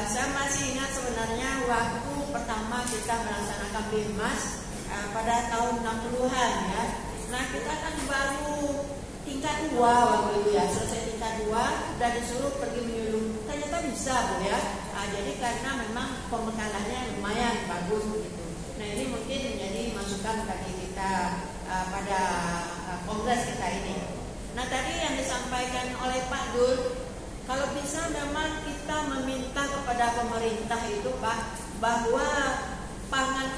Saya masih ingat sebenarnya waktu pertama kita melaksanakan BIMAS pada tahun 60-an ya. Nah kita kan baru tingkat 2 waktu itu ya, selesai tingkat 2 dan disuruh pergi menyuluh. Ternyata bisa Bu ya. Jadi karena memang pembekalannya lumayan bagus gitu. Nah ini mungkin menjadi masukan bagi kita pada kongres kita ini. Nah tadi yang disampaikan oleh Pak Dul, kalau bisa memang kita meminta kepada pemerintah itu Pak, bahwa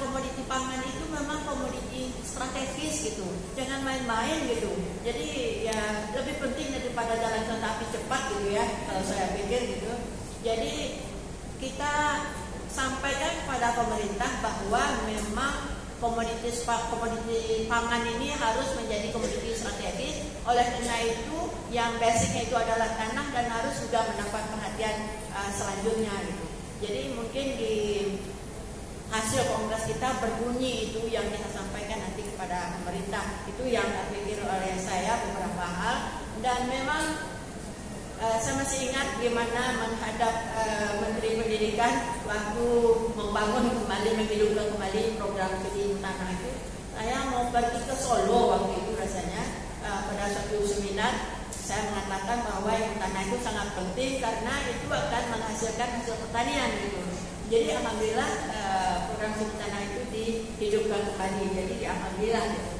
komoditi pangan itu memang komoditi strategis gitu, jangan main-main gitu. Jadi ya lebih penting daripada jalan kereta api cepat gitu ya, kalau saya pikir gitu. Jadi kita sampaikan kepada pemerintah bahwa memang komoditi pangan ini harus menjadi komoditi strategis. Oleh karena itu yang basicnya itu adalah tanah dan harus juga mendapat perhatian selanjutnya gitu. Jadi mungkin di hasil kongres kita berbunyi itu yang kita sampaikan nanti kepada pemerintah. Itu yang terpikir oleh saya beberapa hal. Dan memang saya masih ingat gimana menghadap Menteri Pendidikan waktu membangun kembali, menghidupkan kembali program studi tanah itu. Saya mau pergi ke Solo waktu itu rasanya pada suatu seminar. Saya mengatakan bahwa yang tanah itu sangat penting karena itu akan menghasilkan hasil pertanian gitu. Jadi alhamdulillah program studi tanah itu dihidupkan kembali. Jadi alhamdulillah gitu.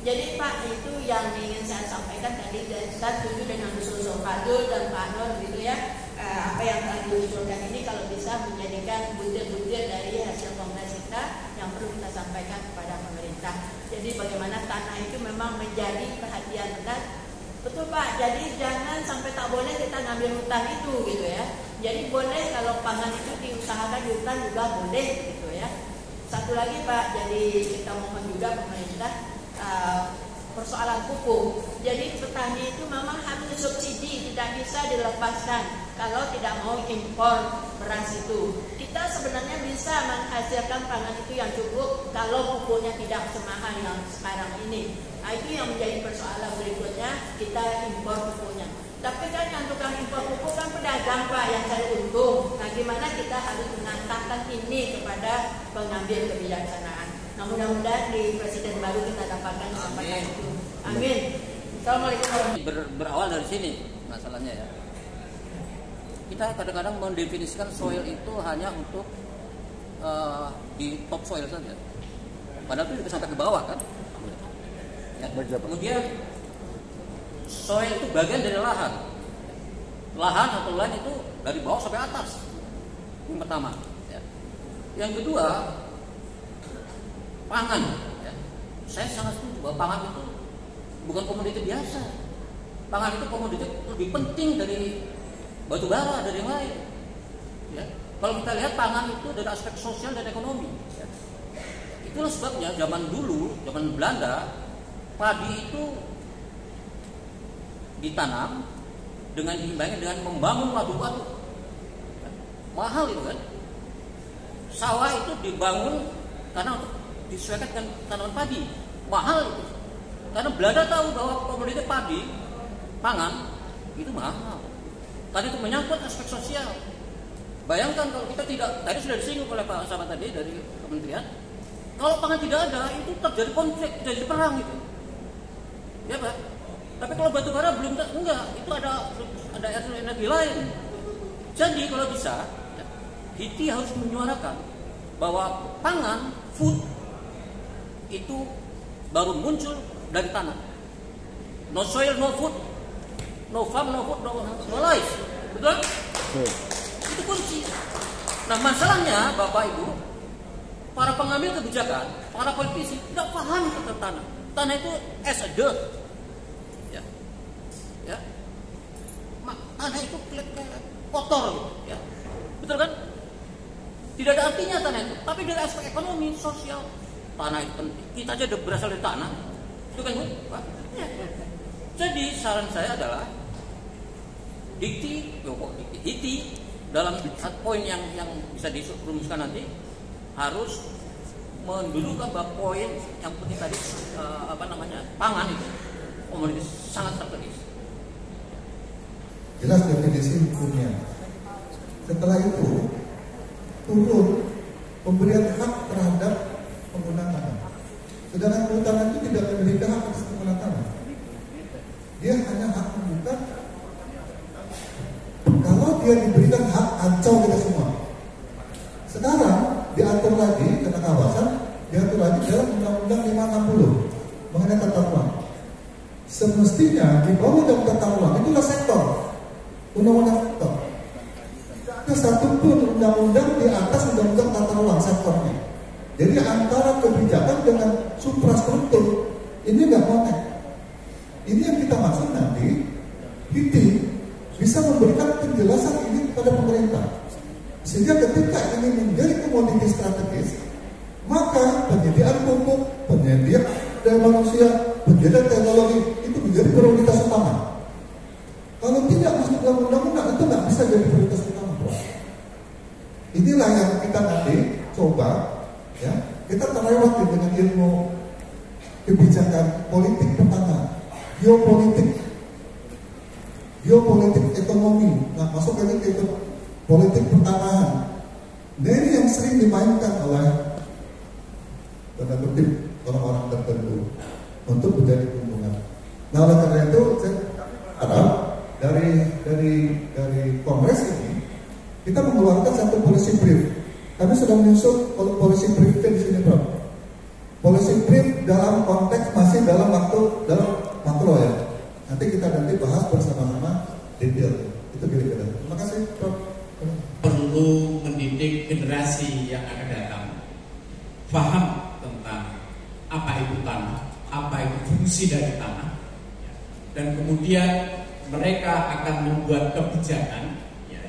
Jadi Pak, itu yang ingin saya sampaikan tadi, dan saya setuju dengan usul Pak Dul dan Pak Nur gitu ya. Apa yang telah diusulkan ini kalau bisa menjadikan butir-butir dari hasil kongres kita yang perlu kita sampaikan kepada pemerintah. Jadi bagaimana tanah itu memang menjadi perhatian kita. Betul Pak, jadi jangan sampai tak boleh kita ngambil hutan itu gitu ya. Jadi boleh kalau pangan itu diusahakan di hutan juga boleh gitu ya. Satu lagi Pak, jadi kita mohon juga pemerintah persoalan pupuk. Jadi petani itu memang harus disubsidi, tidak bisa dilepaskan kalau tidak mau impor beras itu. Kita sebenarnya bisa menghasilkan pangan itu yang cukup kalau pupuknya tidak semahal yang sekarang ini. Nah itu yang menjadi persoalan berikutnya, kita impor pupuknya. Tapi kan yang tukang impor pupuk kan pedagang Pak yang cari untung. Nah gimana kita harus mengantarkan ini kepada pengambil kebijaksanaan. Nah mudah-mudahan di presiden baru kita dapatkan kesempatan itu. Amin. Assalamualaikum warahmatullahi. Berawal dari sini masalahnya ya. Kita kadang-kadang mendefinisikan soil itu hanya untuk di top soil saja. Padahal itu bisa sampai ke bawah kan. Ya. Kemudian soil itu bagian dari lahan. Lahan atau lahan itu dari bawah sampai atas. Yang pertama. Ya. Yang kedua, pangan. Ya. Saya sangat setuju bahwa pangan itu bukan komoditi biasa. Pangan itu komoditi lebih penting dari batu bara, dari yang lain. Ya. Kalau kita lihat pangan itu dari aspek sosial dan ekonomi. Ya. Itulah sebabnya zaman dulu, zaman Belanda, padi itu ditanam dengan diimbangi dengan membangun waduk-waduk. Ya. Mahal itu kan. Sawah itu dibangun karena untuk disesuaikan dengan tanaman padi, mahal itu. Karena Belanda tahu bahwa komoditi padi, pangan itu mahal. Tadi itu menyangkut aspek sosial. Bayangkan kalau kita tidak, tadi sudah disinggung oleh Pak Sahabat tadi dari kementerian, kalau pangan tidak ada, itu terjadi konflik, terjadi perang itu. Ya Pak. Tapi kalau batu bara belum, enggak, itu ada energi lain. Jadi kalau bisa, HITI harus menyuarakan bahwa pangan, food itu baru muncul dari tanah. No soil, no food. No farm, no food, no life. Betul? Itu kunci. Nah masalahnya Bapak Ibu, para pengambil kebijakan, para politisi tidak paham tentang tanah. Tanah itu as a dirt. Ya. Ya. Tanah itu kotor gitu, ya. Betul kan? Tidak ada artinya tanah itu. Tapi dari aspek ekonomi, sosial, tanah itu penting. Kita aja udah berasal dari tanah. Itu kan Bu? Pak? Ya. Jadi saran saya adalah HITI dalam poin yang bisa dirumuskan nanti harus mendulukan bahwa poin yang penting tadi pangan itu komoditi sangat strategis. Jelas definisi hukumnya. Setelah itu turun pemberian hak terhadap penggunaan tanah. Sedangkan kehutanan itu tidak memiliki hak atas penggunaan tanah. Dia hanya hak membuka kalau dia diberikan hak ancau kita semua. Sekarang diatur lagi karena kawasan, diatur lagi dalam Undang-Undang 560 mengenai tata ruang. Semestinya di bawah Undang-Undang tata ruang itulah sektor, undang-undang sektor. Tidak ada satupun undang-undang di atas Undang-Undang tata ruang sektornya. Jadi antara kebijakan dengan suprastruktur ini nggak connect. Ini yang kita maksud nanti HITI bisa memberikan penjelasan ini kepada pemerintah. Sehingga ketika ini menjadi komoditi strategis, maka penyediaan pupuk, penyediaan daya manusia, penyediaan teknologi itu menjadi prioritas utama. Kalau tidak masuk dalam undang-undang itu nggak bisa jadi prioritas utama, bro. Inilah yang kita nanti coba, ya, kita terlewati dengan ilmu kebijakan politik pertama, geopolitik ekonomi, nah masuk lagi ke politik pertanahan. Nah, ini yang sering dimainkan oleh tanda kutip orang-orang tertentu untuk menjadi keuntungan. Nah, oleh karena itu saya harap dari kongres ini kita mengeluarkan satu policy brief. Kami sudah menyusun policy brief di sini, Bro. Policy brief dalam konteks masih dalam makro ya. Nanti kita bahas bersama-sama detail. Itu kira-kira. Terima kasih, Prof. Perlu mendidik generasi yang akan datang paham tentang apa itu tanah, apa itu fungsi dari tanah, dan kemudian mereka akan membuat kebijakan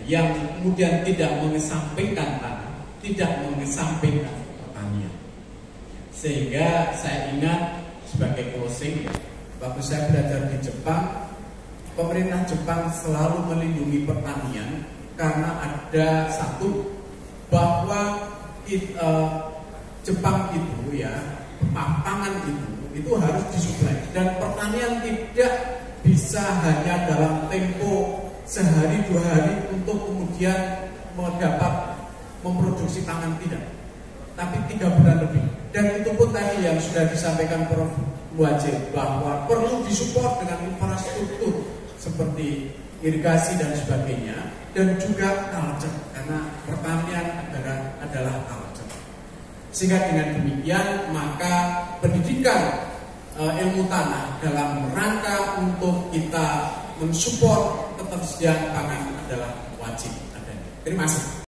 yang kemudian tidak mengesampingkan tanah, tidak mengesampingkan pertanian. Sehingga saya ingat sebagai closing, waktu saya belajar di Jepang, pemerintah Jepang selalu melindungi pertanian karena ada satu, bahwa Jepang itu ya, pangan itu harus disuplai, dan pertanian tidak bisa hanya dalam tempo sehari 2 hari untuk kemudian memproduksi pangan, tidak, tapi 3 bulan lebih. Dan itu pun tadi yang sudah disampaikan Prof. Muhajir, bahwa perlu disupport dengan infrastruktur seperti irigasi dan sebagainya, dan juga culture, karena pertanian adalah culture. Sehingga dengan demikian maka pendidikan ilmu tanah dalam rangka untuk kita mensupport ketersediaan pangan adalah wajib adanya. Terima kasih.